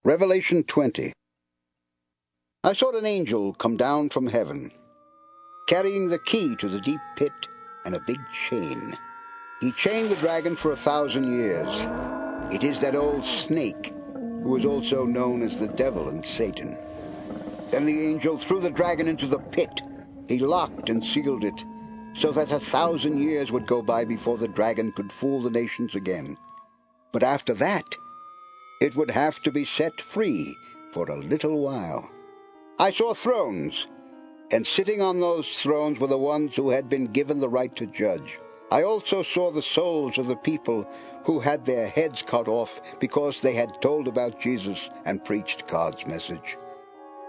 Revelation 20. I saw an angel come down from heaven, carrying the key to the deep pit and a big chain. He chained the dragon for 1,000 years. It is that old snake, who is also known as the devil and Satan. Then the angel threw the dragon into the pit. He locked and sealed it, so that 1,000 years would go by before the dragon could fool the nations again. But after that, it would have to be set free for a little while. I saw thrones, and sitting on those thrones were the ones who had been given the right to judge. I also saw the souls of the people who had their heads cut off because they had told about Jesus and preached God's message.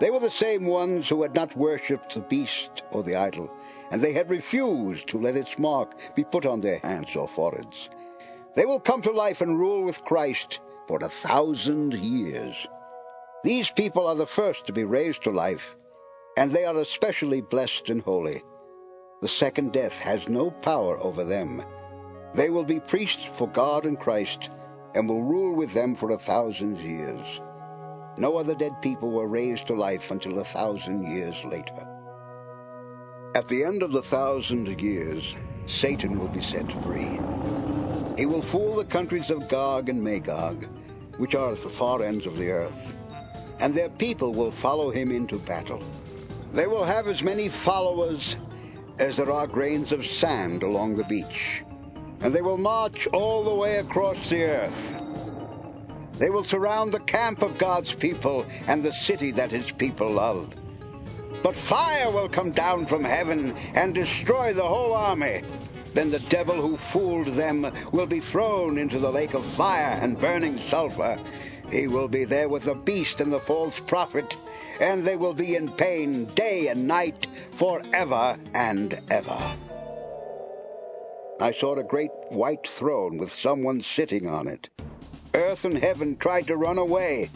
They were the same ones who had not worshipped the beast or the idol, and they had refused to let its mark be put on their hands or foreheads. They will come to life and rule with Christ for 1,000 years. These people are the first to be raised to life, and they are especially blessed and holy. The second death has no power over them. They will be priests for God and Christ, and will rule with them for 1,000 years. No other dead people were raised to life until 1,000 years later. At the end of the 1,000 years, Satan will be set free. He will fool the countries of Gog and Magog, which are at the far ends of the earth, and their people will follow him into battle. They will have as many followers as there are grains of sand along the beach, and they will march all the way across the earth. They will surround the camp of God's people and the city that his people love. But fire will come down from heaven and destroy the whole army. Then the devil who fooled them will be thrown into the lake of fire and burning sulfur. He will be there with the beast and the false prophet, and they will be in pain day and night forever and ever. I saw a great white throne with someone sitting on it. Earth and heaven tried to run away,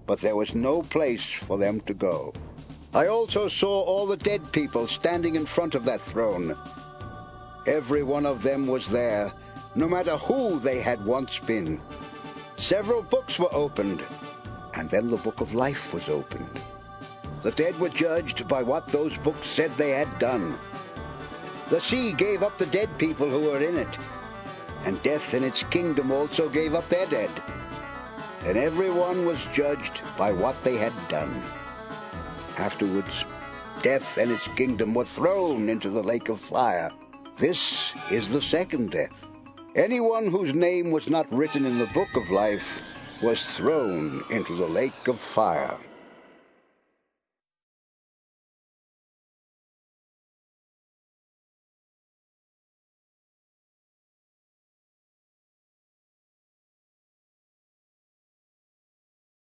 but there was no place for them to go. I also saw all the dead people standing in front of that throne. Every one of them was there, no matter who they had once been. Several books were opened, and then the book of life was opened. The dead were judged by what those books said they had done. The sea gave up the dead people who were in it, and death and its kingdom also gave up their dead. And everyone was judged by what they had done. Afterwards, death and its kingdom were thrown into the lake of fire. This is the second death. Anyone whose name was not written in the book of life was thrown into the lake of fire.